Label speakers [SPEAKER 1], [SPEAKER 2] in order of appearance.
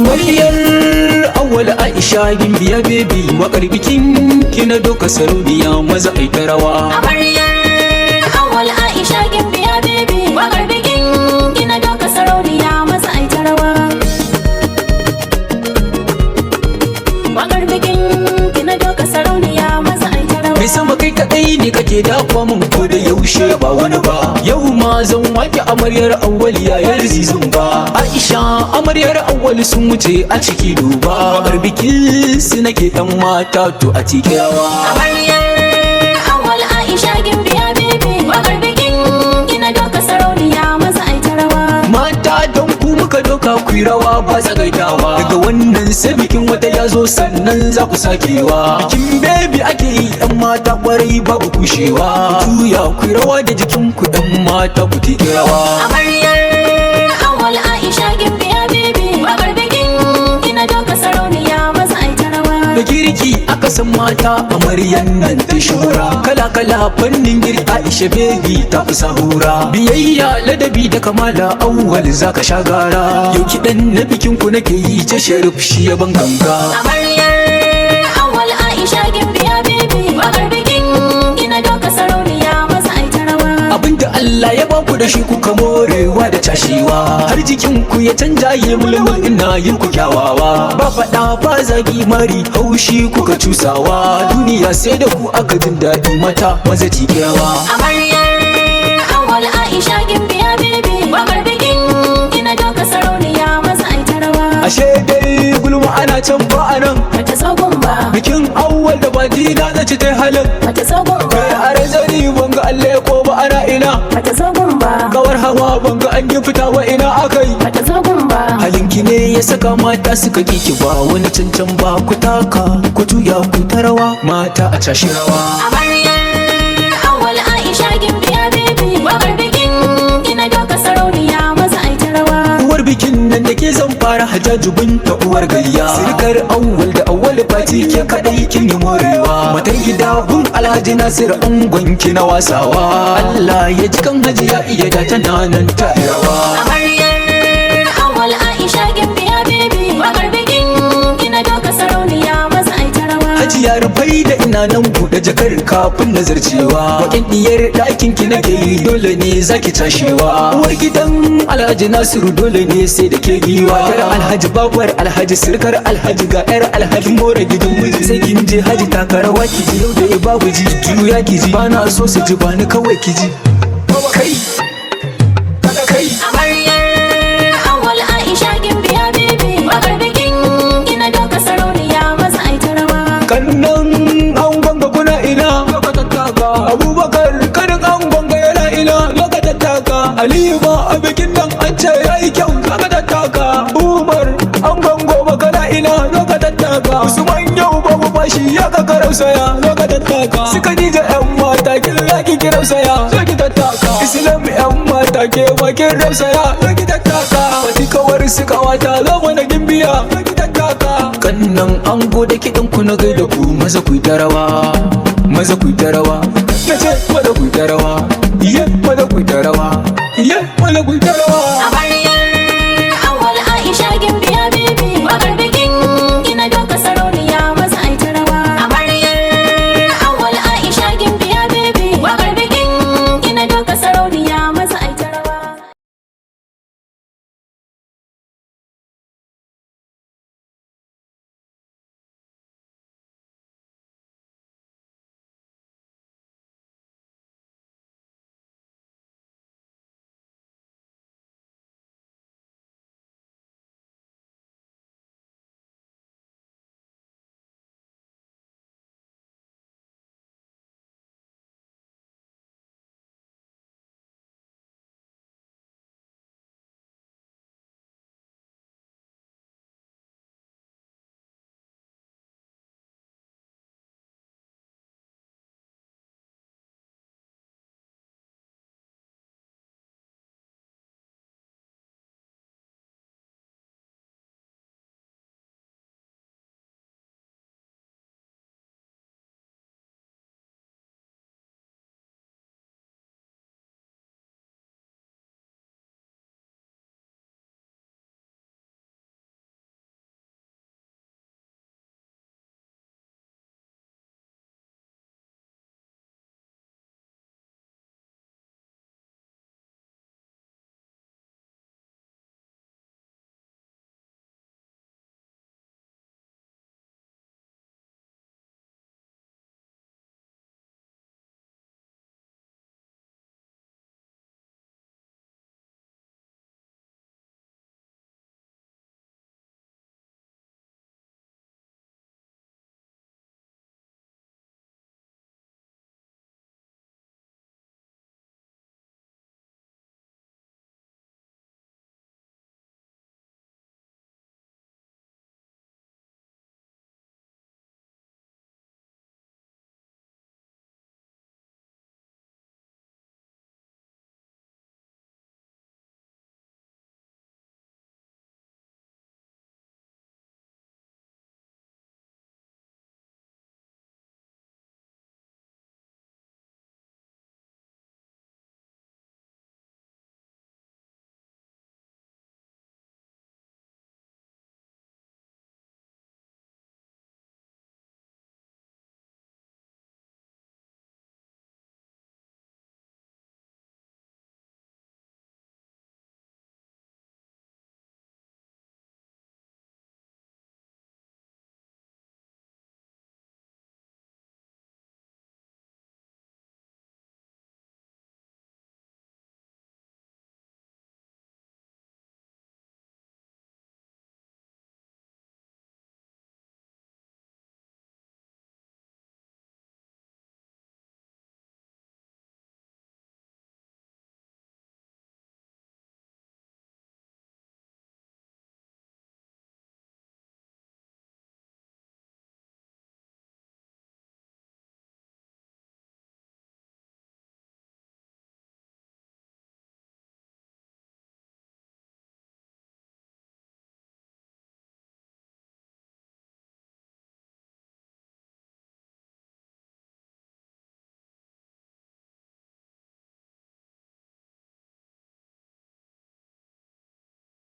[SPEAKER 1] amaryar awwal Aisha gimbiya baby wakar bikin kina doka sarauniya maza ai ta rawa.
[SPEAKER 2] Amaryar awwal Aisha gimbiya baby wakar bikin kina doka sarauniya maza ai ta rawa. Wakar bikin kina doka sarauniya maza ai ta rawa.
[SPEAKER 1] Mai sama kai kadai ne kake dafa mun ko da yaushe ba wani ba. Yau ma zan wake amaryar awwal yayar zizun ba. Aisha amaryar awwal sun wuce a ciki duba. Wakar bikin su nake dan mata to a cikin rawa.
[SPEAKER 2] Amaryar awwal Aisha gimbiya baby wakar bikin kina doka sarauniya maza ai ta rawa.
[SPEAKER 1] Mata don ku muka doka ku yi rawa ba tsagaitawa. Daga wannan sai bikin wata ya zo sannan za ku sakewa. Bikin baby ake yi yan mata kwarai babu kushewa. Ku juya ku yi rawa da jikin ku yan mata ku tiki rawa.
[SPEAKER 2] Amaryar awwal Aisha gimbiya baby wakar bikin kina doka sarauniya maza ai ta rawa.
[SPEAKER 1] Da girki aka san mata amaryan nan ta shura. Kala kala fannin girki Aisha baby ta fi sahura. Biyayya ladabi da kamala awwal zaka sha gara. Yau kiɗan na bikin ku nake yi ta shareef shi ya ban ganga.
[SPEAKER 2] Amaryar awwal Aisha gimbiya baby wakar bikin kina doka sarauniya maza ai ta rawa.
[SPEAKER 1] Abinda Allah ya baku da shi kuka morewa da cashewa. Har jikin ku ya canja yi mulmul ina yin ku kyawawa. Ba faɗa ba zagi mari haushi kuka cusawa. Duniya sai da ku aka jin daɗi mata maza tikewa.
[SPEAKER 2] Amaryar awwal Aisha gimbiya baby wakar bikin kina doka sarauniya maza ai ta rawa.
[SPEAKER 1] Ashe dai gulma ana can ba a nan.
[SPEAKER 2] Bata tsogon ba,
[SPEAKER 1] Bikin awwal da baki na zaci ta halin.
[SPEAKER 2] bata tsogon ba,
[SPEAKER 1] Kai a razari banga Allah ko ba ana ina.
[SPEAKER 2] bata tsogon ba,
[SPEAKER 1] Gawar hawa banga an yi fita wa ina akai.
[SPEAKER 2] bata tsogon ba.
[SPEAKER 1] Halinki ne ya saka mata suka kiki ba wani cancan ba. Ku taka ku juya ku ta rawa mata a tashi rawa.
[SPEAKER 2] Amaryar awwal Aisha gimbiya baby wakar bikin kina doka sarauniya maza ai ta rawa.
[SPEAKER 1] Uwar bikin nan da ke zan fara hajajubin ta uwar gayya. Sirkar awwal da awwal fati ke kadai kin yi morewa. Matar gida gun Alhaji Nasir angon ki na wasawa. Allah ya ji kan hajiya iya da tana nan ta rawa.
[SPEAKER 2] Amaryar awwal Aisha gimbiya baby wakar bikin kina doka sarauniya maza ai ta rawa.
[SPEAKER 1] Hajiya rufai da ina nan buɗe jakar kafin nazarcewa. Wakin diyar ɗakin ki nake yi dole ne zaki tashewa. Uwar gidan Alhaji Nasiru dole ne sai da ke giwa. Yar Alhaji babuwar Alhaji sirkar Alhaji ga yar Alhaji more gidan miji. Sai kin je haji taka rawa ki ji yau da babu ji. Juya ki ji bana so su ji bani kawai ki ji. Kai kai
[SPEAKER 2] Amaryar awwal Aisha gimbiya baby wakar bikin kina doka sarauniya maza ai ta rawa.
[SPEAKER 1] kannan an gwanga kuna ina Abubakar kanin an gwanga yana ina lokacin taka. Aliyu ma a bikin nan an ce yayi kyau lokacin taka. Umar an gwango ba kana ina lokacin taka. Usman yau babu bashi ya ka karausaya lokacin taka. Suka dija yan mata kin laki kirausaya lokacin taka. Islam yan mata ke bakin rausaya lokacin taka. Wati kawar suka wata zo mana gimbiya lokacin taka. Kannan an gode kiɗan ku na gaida ku maza ku ta rawa. Maza ku ta rawa. Nace maza ku ta rawa. Maza ku ta rawa. Maza ku ta rawa.
[SPEAKER 2] Amaryar